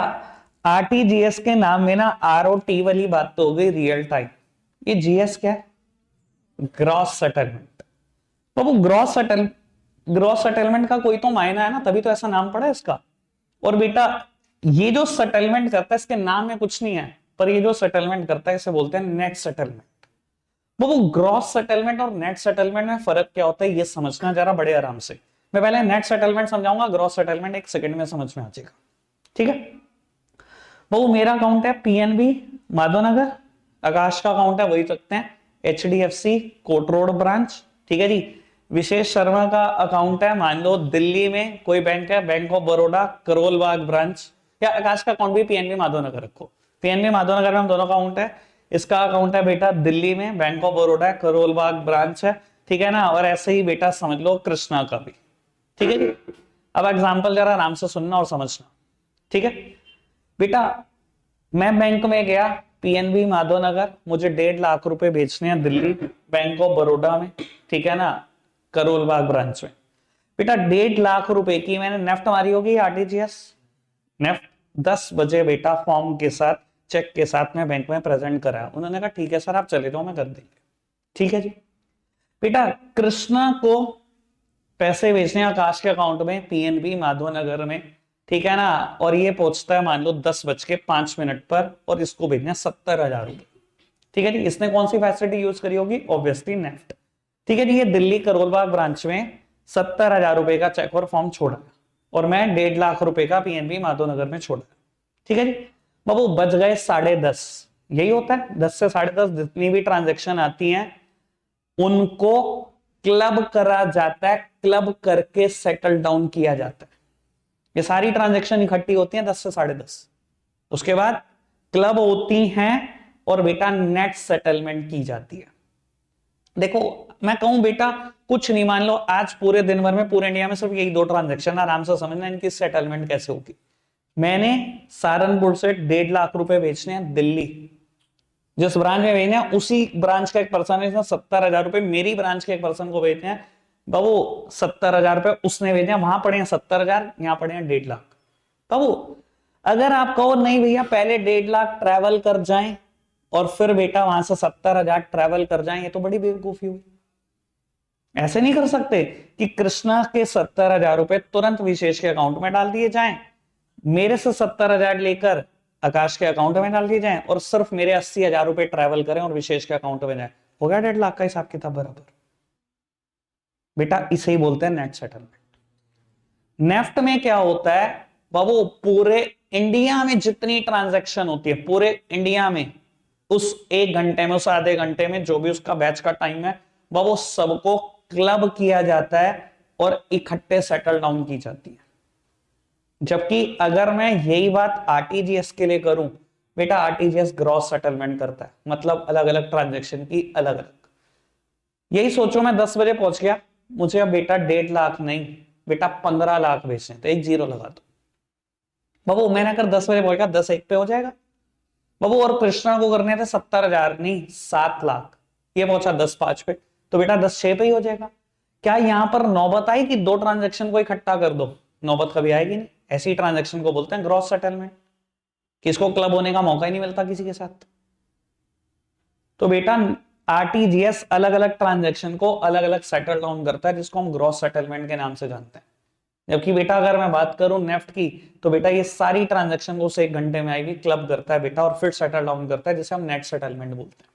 आरटीजीएस के नाम में ना आरओटी वाली बात तो हो गई, रियल टाइम। ये जीएस क्या है, ग्रॉस सेटलमेंट। बाबू ग्रॉस सेटलमेंट का कोई तो मायना है ना, तभी तो ऐसा नाम पड़ा है इसका। और बेटा ये जो सेटलमेंट करता है इसके नाम में कुछ नहीं है, पर ये जो सेटलमेंट करता है इसे बोलते हैं नेट सेटलमेंट। वो ग्रॉस सेटलमेंट और नेट सेटलमेंट में फर्क क्या होता है ये समझना जरा बड़े आराम से। मैं पहले नेट सेटलमेंट समझाऊंगा, ग्रॉस सेटलमेंट 1 सेकंड में समझ में आ जाएगा, ठीक है। वो मेरा अकाउंट है पीएनबी माधवनगर, आकाश का अकाउंट है वही रखते हैं एचडीएफसी कोट रोड ब्रांच, ठीक है जी। विशेष शर्मा का अकाउंट है, मान लो दिल्ली में कोई बैंक है, bank of Baroda Karol Bagh branch, या आकाश का अकाउंट भी पीएनबी माधवनगर रखो, पीएनबी माधवनगर में हम दोनों अकाउंट है। इसका अकाउंट है बेटा दिल्ली में, bank of Baroda Karol Bagh branch है, ठीक है ना। और ऐसे ही बेटा समझ लो कृष्णा का भी, ठीक है जी। अब एग्जाम्पल जरा आराम से सुनना और समझना, ठीक है बेटा। मैं बैंक में गया पीएनबी माधवनगर, मुझे 1.5 लाख रुपए बेचने हैं दिल्ली बैंक ऑफ बड़ौदा में, ठीक है ना, करोल बाग ब्रांच में। बेटा 1.5 लाख रुपए की मैंने नेफ्ट मारी होगी, आरटीजीएस नेफ्ट 10 बजे बेटा फॉर्म के साथ चेक के साथ में बैंक में प्रेजेंट करा। उन्होंने कहा ठीक है सर आप चले जाओ मैं कर देंगे, ठीक है जी। बेटा कृष्णा को पैसे भेजने आकाश के अकाउंट में पीएनबी माधवनगर में, ठीक है ना, और ये पहुंचता है मान लो 10:05 पर, और इसको भेजना 70,000 रुपए, ठीक है जी। इसने कौन सी फैसिलिटी यूज करी होगी, ऑब्वियसली नेफ्ट, ठीक है जी। ये दिल्ली करोलबाग ब्रांच में 70,000 रुपए का चेक और फॉर्म छोड़ा, और मैं 1.5 लाख रुपए का पीएनबी माधवनगर में छोड़ा, ठीक है जी। बाबू बच गए 10:30, यही होता है 10 से 10:30 जितनी भी ट्रांजेक्शन आती हैं उनको क्लब करा जाता है, क्लब करके सेटल डाउन किया जाता है। ये सारी ट्रांजैक्शन इकट्ठी होती हैं 10 से 10:30, उसके बाद क्लब होती हैं और बेटा नेट सेटलमेंट की जाती है। देखो मैं कहूं बेटा कुछ नहीं, मान लो आज पूरे दिन भर में पूरे इंडिया में सिर्फ यही 2 ट्रांजैक्शन, आराम से समझना इनकी सेटलमेंट कैसे होगी। मैंने सहारनपुर से 1.5 लाख रुपए बेचने हैं दिल्ली, जिस ब्रांच में भेजने हैं उसी ब्रांच का एक पर्सन है, 70,000 रुपए मेरी ब्रांच के एक पर्सन को भेजने हैं। बाबू 70,000 रुपए उसने भेजे, वहां पड़े हैं 70,000, यहां पड़े हैं 1.5 लाख। बाबू अगर आप कहो नहीं भैया पहले 1.5 लाख ट्रैवल कर जाएं और फिर बेटा वहां से 70,000 ट्रैवल कर जाएं, ये तो बड़ी बेवकूफी हुई। ऐसे नहीं कर सकते कि कृष्णा के 70,000 रुपए तुरंत विशेष के अकाउंट में डाल दिए जाएं, मेरे से 70,000 लेकर आकाश के अकाउंट में डाल दिए जाएं, और सिर्फ मेरे 80,000 रुपए ट्रैवल करें और विशेष के अकाउंट में जाए। हो गया 1.5 लाख का हिसाब किताब बराबर। बेटा इसे ही बोलते हैं नेट सेटलमेंट। नेफ्ट में क्या होता है बाबू, पूरे इंडिया में जितनी ट्रांजैक्शन होती है पूरे इंडिया में, उस 1 घंटे में, उस आधे घंटे में, जो भी उसका बैच का टाइम है बाबू, सबको क्लब किया जाता है और इकट्ठे सेटल डाउन की जाती है। जबकि अगर मैं यही बात आरटीजीएस के लिए करूं, बेटा आरटीजीएस ग्रॉस सेटलमेंट करता है, मतलब अलग अलग ट्रांजैक्शन की अलग अलग। यही सोचो मैं 10 बजे पहुंच गया, मुझे अब बेटा 1.5 लाख नहीं बेटा 15 लाख बेचने, तो एक जीरो लगा दो बाबू। मैंने अगर 10 बजे पहुंचा 10:01 पे हो जाएगा बाबू, और कृष्णा को करने थे 70,000 नहीं 7 लाख, ये पहुंचा 10:05 पे, तो बेटा 10:06 पे ही हो जाएगा। क्या यहां पर नौबत आई कि 2 ट्रांजैक्शन को इकट्ठा कर दो, नौबत कभी आएगी नहीं। ऐसी ट्रांजैक्शन को बोलते हैं ग्रॉस सेटलमेंट, किसको क्लब होने का मौका ही नहीं मिलता किसी के साथ। तो बेटा आरटीजीएस अलग अलग ट्रांजैक्शन को अलग अलग सेटल डाउन करता है, जिसको हम ग्रॉस सेटलमेंट के नाम से जानते हैं। जबकि बेटा अगर मैं बात करूं नेफ्ट की, तो बेटा ये सारी ट्रांजैक्शन को उसे 1 घंटे में आएगी, क्लब करता है बेटा और फिर सेटल डाउन करता है, जिसे हम नेट सेटलमेंट बोलते हैं।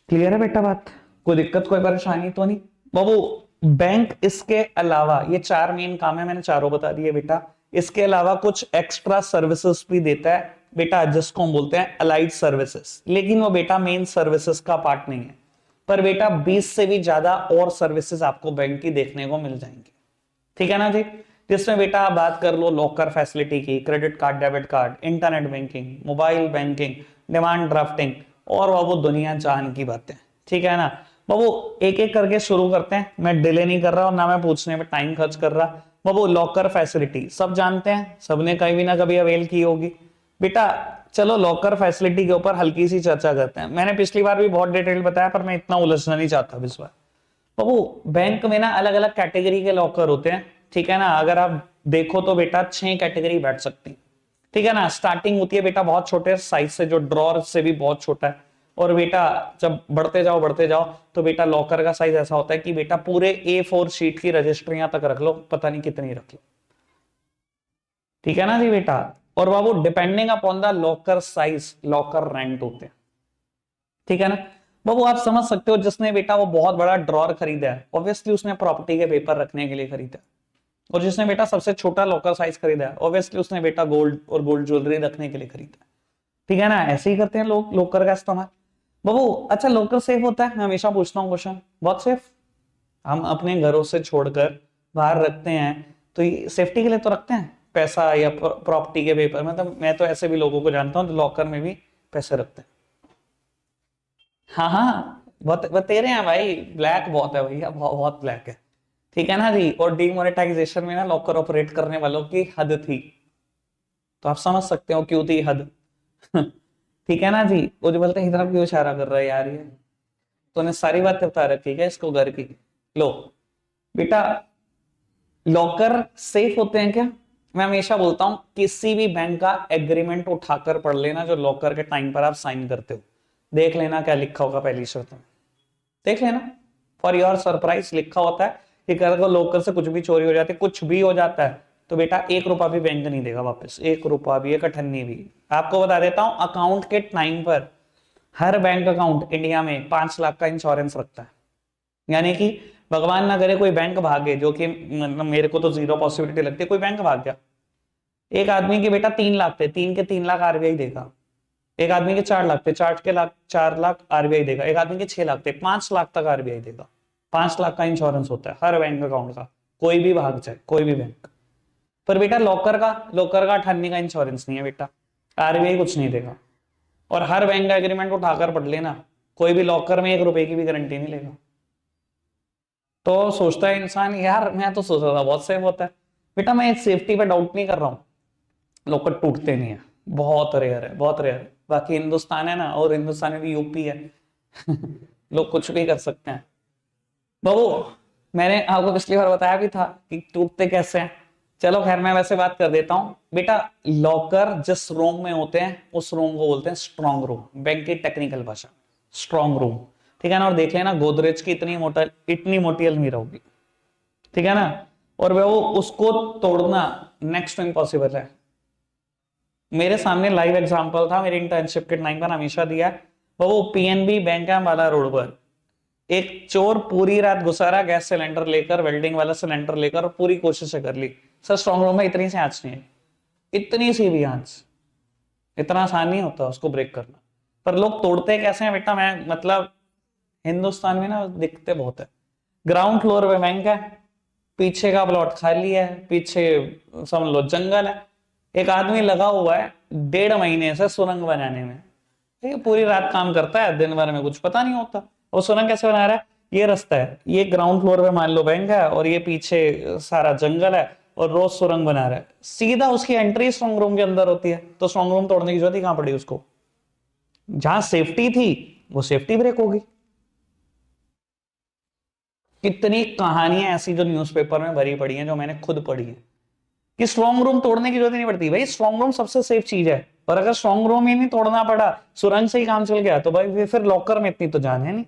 क्लियर है बेटा बात, कोई दिक्कत कोई परेशानी तो नहीं बाबू। बैंक इसके अलावा, ये 4 मेन काम है, मैंने चारों बता दिए बेटा। इसके अलावा कुछ एक्स्ट्रा सर्विसेज भी देता है बेटा, जिसको हम बोलते हैं अलाइड सर्विसेज, लेकिन वो बेटा मेन सर्विसेज का पार्ट नहीं है। पर बेटा 20 से भी ज्यादा और सर्विसेज आपको बैंक की देखने को मिल जाएंगे, ठीक है ना जी। जिसमें बेटा आप बात कर लो लॉकर फैसिलिटी की, credit card, debit card, internet banking, mobile banking, demand drafting, और वो दुनिया जान की बातें, ठीक है ना बाबू। एक एक करके शुरू करते हैं, मैं डिले नहीं कर रहा और ना मैं पूछने में टाइम खर्च कर रहा बाबू। लॉकर फैसिलिटी सब जानते हैं, सबने कहीं भी ना कभी अवेल की होगी बेटा। चलो लॉकर फैसिलिटी के ऊपर हल्की सी चर्चा करते हैं। मैंने पिछली बार भी बहुत डिटेल बताया, पर मैं इतना उलझना नहीं चाहता इस बार। बाबू बैंक में ना अलग अलग कैटेगरी के लॉकर होते हैं, ठीक है ना। अगर आप देखो तो बेटा 6 कैटेगरी बैठ सकती है, ठीक है ना। स्टार्टिंग होती है बेटा बहुत छोटे साइज से, जो ड्रॉर से भी बहुत छोटा है, और बेटा जब बढ़ते जाओ तो बेटा लॉकर का साइज ऐसा होता है कि बेटा पूरे A4 शीट की रजिस्ट्रियां तक रख लो, पता नहीं कितनी रख लो, ठीक है ना जी बेटा। और बाबू depending upon the locker size locker rent होते हैं, ठीक है ना बाबू। आप समझ सकते हो, जिसने बेटा वो बहुत बड़ा ड्रॉर खरीदा है, ऑब्वियसली उसने प्रॉपर्टी के पेपर रखने के लिए खरीदा, और जिसने बेटा सबसे छोटा लॉकर साइज खरीदा है, ऑब्वियसली उसने बेटा गोल्ड और गोल्ड ज्वेलरी रखने के लिए खरीदा, ठीक है ना। ऐसे ही करते हैं लोग लॉकर का इस्तेमाल। बाबू अच्छा लॉकर सेफ होता है? मैं हमेशा पूछता हूँ क्वेश्चन, बहुत सेफ। हम अपने घरों से छोड़कर बाहर रखते हैं तो ये सेफ्टी के लिए तो रखते हैं, पैसा या प्रॉपर्टी के पेपर। मतलब मैं तो ऐसे भी लोगों को जानता हूँ जो लॉकर में भी पैसे रखते हैं। हाँ हाँ, बहुत बतेरे हैं भाई, ब्लैक बहुत है भैया, बहुत ब्लैक है। ठीक है ना जी। और डीमोनेटाइजेशन में ना लॉकर ऑपरेट करने वालों की हद थी, तो आप समझ सकते हो क्यों थी हद। ठीक है ना जी। वो जो बोलते हैं इधर क्यों इशारा कर रहा है यार ये, तूने सारी बातें बता रखी है इसको घर की। लो बेटा, लॉकर सेफ होते हैं क्या? मैं हमेशा बोलता हूं किसी भी बैंक का एग्रीमेंट उठाकर पढ़ लेना जो लॉकर के टाइम पर आप साइन करते हो, देख लेना क्या लिखा होगा पहली शर्त में। देख लेना, फॉर योर सरप्राइज लिखा होता है कि अगर लॉकर से कुछ भी चोरी हो जाती है, कुछ भी हो जाता है, तो बेटा 1 रुपया भी बैंक नहीं देगा वापस, 1 रुपया भी, 1 अठन्नी भी। आपको बता देता हूं अकाउंट के टाइम पर हर बैंक अकाउंट इंडिया में 5 लाख का इंश्योरेंस रखता है। यानी कि भगवान ना करे कोई बैंक भागे, जो कि मतलब मेरे को तो जीरो पॉसिबिलिटी लगती है, कोई बैंक भाग गया। एक आदमी के बेटा 3 लाख थे, 3 के 3 लाख आरबीआई देगा। एक आदमी के 4 लाख थे, 4 लाख आरबीआई देगा। एक आदमी के 6 लाख थे, 5 लाख तक आरबीआई देगा। 5 लाख का इंश्योरेंस होता है हर बैंक अकाउंट का, कोई भी भाग जाए, कोई भी बैंक। पर बेटा लॉकर का 98 का इंश्योरेंस नहीं है बेटा, आरबीआई कुछ नहीं देगा। और हर बैंक का एग्रीमेंट उठाकर पढ़ लेना, कोई भी लॉकर में 1 रुपए की भी गारंटी नहीं लेगा। तो सोचता है इंसान यार, मैं तो सोच रहा था बहुत सेफ होता है। बेटा मैं सेफ्टी पे डाउट नहीं कर रहा हूँ, लॉकर टूटते नहीं है, बहुत रेयर है, बहुत रेयर है। बाकी हिंदुस्तान है ना, और हिंदुस्तान में भी यूपी है। लोग कुछ भी कर सकते हैं। बाबू मैंने आपको पिछली बार बताया भी था कि टूटते कैसे हैं। चलो खैर मैं वैसे बात कर देता हूं बेटा। लॉकर जिस रूम में होते हैं उस रूम को बोलते हैं स्ट्रॉन्ग रूम, बैंक की टेक्निकल भाषा, स्ट्रॉन्ग रूम। ठीक है ना। और देख लेना गोदरेज की इतनी मोटी अलमीरा होगी, ठीक है ना। और वो उसको तोड़ना नेक्स्ट टू इम्पॉसिबल है। मेरे सामने लाइव एग्जांपल था, मेरी इंटर्नशिप के टाइम पर हमेशा दिया है। वो पीएनबी बैंक है वाला रोड पर, एक चोर पूरी रात घुसा रहा गैस सिलेंडर लेकर, वेल्डिंग वाला सिलेंडर लेकर, और पूरी कोशिश कर ली। सर स्ट्रॉन्ग रूम में इतनी सी आंच नहीं है, इतनी सी भी आंच, इतना आसान नहीं होता उसको ब्रेक करना। पर लोग तोड़ते कैसे हैं बेटा, मैं मतलब हिंदुस्तान में ना दिखते बहुत है। ग्राउंड फ्लोर पे बैंक है, पीछे का प्लॉट खाली है, पीछे समझ लो जंगल है। एक आदमी लगा हुआ है 1.5 महीने से सुरंग बनाने में, ये पूरी रात काम करता है, दिन भर में कुछ पता नहीं होता। और सुरंग कैसे बना रहा है? ये रास्ता है, ये ग्राउंड फ्लोर पे मान लो बैंक है, और ये पीछे सारा जंगल है, और रोज सुरंग बना रहा है। सीधा उसकी एंट्री स्ट्रॉन्ग रूम के अंदर होती है, तो स्ट्रॉन्ग रूम तोड़ने की जरूरत ही कहां पड़ी उसको? जहां सेफ्टी थी वो सेफ्टी ब्रेक होगी। कितनी कहानियां ऐसी जो न्यूज़पेपर में भरी पड़ी हैं, जो मैंने खुद पढ़ी है, कि स्ट्रॉन्ग रूम तोड़ने की जरूरत नहीं पड़ती। भाई स्ट्रॉन्ग रूम सबसे सेफ चीज है, और अगर स्ट्रॉन्ग रूम ही नहीं तोड़ना पड़ा, सुरंग से ही काम चल गया, तो भाई फिर लॉकर में इतनी तो जान है नहीं।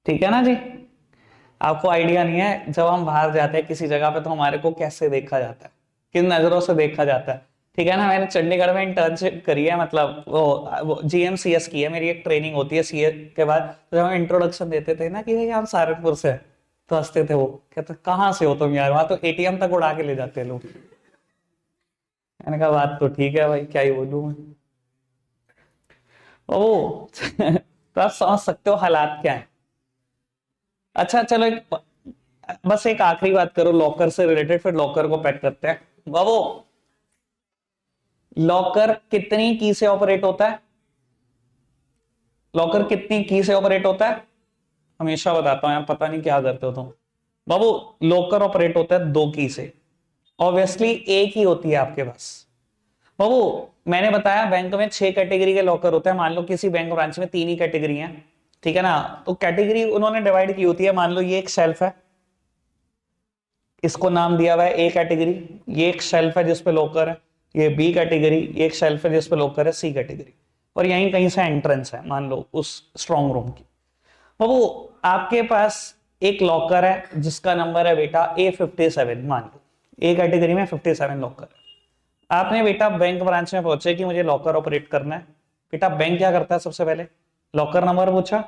ठीक है ना जी। आपको आइडिया नहीं है जब हम बाहर जाते हैं किसी जगह पे तो हमारे को कैसे देखा जाता है, किन नजरों से देखा जाता है। ठीक है ना। मैंने चंडीगढ़ में इंटर्नशिप करी है, मतलब वो जीएमसीएस की है, मेरी एक ट्रेनिंग होती है सीए के बाद। तो जब हम इंट्रोडक्शन देते थे ना कि भाई हम सहारनपुर से हैं, तो हंसते थे वो, कहते कहाँ से हो तुम यार, वहां तो एटीएम तक उड़ा के ले जाते हैं लोग। मैंने कहा बात तो ठीक है भाई, क्या ही बोलूं मैं। ओ तो आप समझ सकते हो हालात क्या है। अच्छा चलो बस एक आखिरी बात करो लॉकर से रिलेटेड, फिर लॉकर को पैक करते हैं बाबू। लॉकर कितनी की से ऑपरेट होता है? लॉकर कितनी की से ऑपरेट होता है? हमेशा बताता हूं यार, पता नहीं क्या करते हो तुम। बाबू लॉकर ऑपरेट होता है 2 की से, ऑब्वियसली एक ही होती है आपके पास। बाबू मैंने बताया बैंक में 6 कैटेगरी के लॉकर होते हैं, मान लो किसी बैंक ब्रांच में 3 ही कैटेगरी हैं, ठीक है ना। तो कैटेगरी उन्होंने डिवाइड की होती है, मान लो ये एक शेल्फ है, इसको नाम दिया हुआ है ए कैटेगरी, ये एक शेल्फ है जिसपे लॉकर है, ये बी कैटेगरी, ये एक शेल्फ है जिसपे लॉकर है सी कैटेगरी, और यहीं कहीं से एंट्रेंस है मान लो उस स्ट्रॉन्ग रूम की। बाबू आपके पास एक लॉकर है जिसका नंबर है बेटा A57, मान लो ए कैटेगरी में 57 लॉकर है। आपने बेटा बैंक ब्रांच में पहुंचे कि मुझे लॉकर ऑपरेट करना है। बेटा बैंक क्या करता है, सबसे पहले लॉकर नंबर पूछा,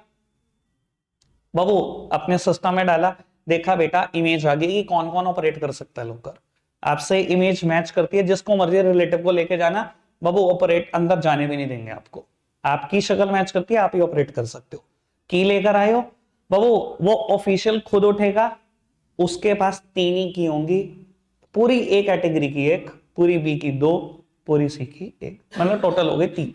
बाबू अपने सिस्टम में डाला, देखा बेटा इमेज आ गई कि कौन कौन ऑपरेट कर सकता है लॉकर। आपसे इमेज मैच करती है, जिसको मर्जी रिलेटिव को लेके जाना, बाबू ऑपरेट अंदर जाने भी नहीं देंगे आपको, आपकी शक्ल मैच करती है, आप ही ऑपरेट कर सकते हो। की लेकर आए हो बाबू, वो ऑफिशियल खुद उठेगा, उसके पास 3 ही की होंगी, पूरी ए कैटेगरी की 1, पूरी बी की 2, पूरी सी की 1, मतलब टोटल हो गए 3।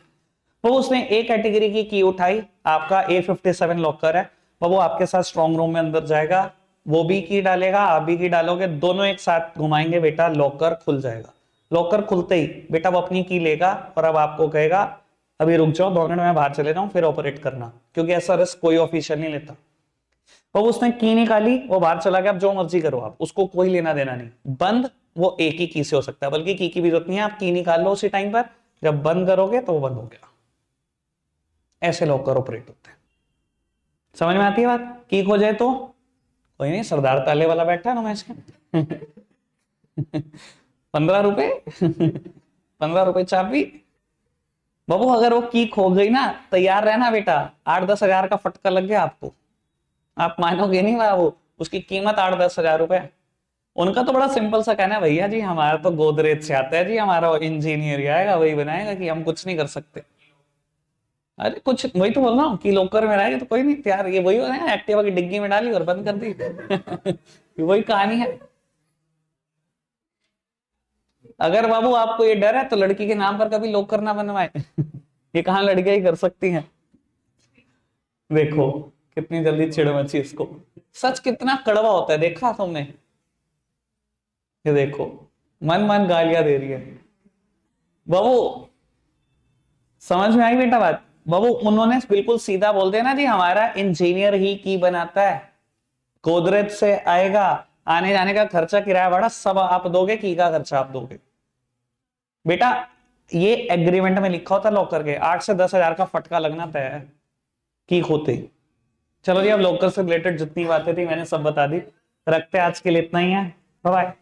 तो उसने ए कैटेगरी की उठाई, आपका A57 लॉकर है बाबू, आपके साथ स्ट्रॉन्ग रूम में अंदर जाएगा, वो भी की डालेगा, आप भी की डालोगे, दोनों एक साथ घुमाएंगे बेटा, लॉकर खुल जाएगा। लॉकर खुलते ही बेटा वो अपनी की लेगा और अब आपको कहेगा अभी रुक जाओ 2 मिनट, मैं बाहर चले जाऊं फिर ऑपरेट करना, क्योंकि ऐसा रिस्क कोई ऑफिशियल नहीं लेता। तो उसने की निकाली, वो बाहर चला गया, अब जो मर्जी करो आप, उसको कोई लेना देना नहीं। बंद वो एक ही की से हो सकता है, बल्कि की भी जरूरत नहीं है, आप की निकाल लो उसी टाइम पर, जब बंद करोगे तो वो बंद हो गया। ऐसे लॉकर ऑपरेट होते हैं। समझ में आती है बात? की खो जाए तो कोई नहीं, सरदार ताले वाला बैठा है ना मैं 15 रुपए 15 रुपए चाबी बाबू। अगर वो की खो गई ना, तैयार रहना बेटा, 8-10 हजार का फटका लग गया आपको, आप मानोगे नहीं बाबू, उसकी कीमत 8-10 हजार रुपए। उनका तो बड़ा सिंपल सा कहना है, भैया जी हमारा तो गोदरेज से आता है जी, हमारा इंजीनियर आएगा वही बनाएगा, कि हम कुछ नहीं कर सकते। अरे कुछ वही तो बोल रहा हूँ कि लॉकर में रहेगा तो कोई नहीं, यार ये वही हो रहा है, एक्टिवा की डिग्गी में डाली और बंद कर दी वही कहानी है। अगर बाबू आपको ये डर है तो लड़की के नाम पर कभी लॉकर ना बनवाए ये कहाँ लड़कियां ही कर सकती हैं। देखो कितनी जल्दी चिढ़ मची इसको, सच कितना कड़वा होता है, देखा तुमने? ये देखो मन मन गालियां दे रही है। बाबू समझ में आई बेटा बात? बाबू उन्होंने बिल्कुल सीधा बोल दिया ना जी, हमारा इंजीनियर ही की बनाता है, गोदरेज से आएगा, आने जाने का खर्चा किराया भाड़ा सब आप दोगे, की का खर्चा आप दोगे बेटा। ये एग्रीमेंट में लिखा होता लॉकर के, 8 से 10 हजार का फटका लगना तय है की होते ही। चलो जी, अब लॉकर से रिलेटेड जितनी बातें थी मैंने सब बता दी, रखते आज के लिए इतना ही है, बाय बाय।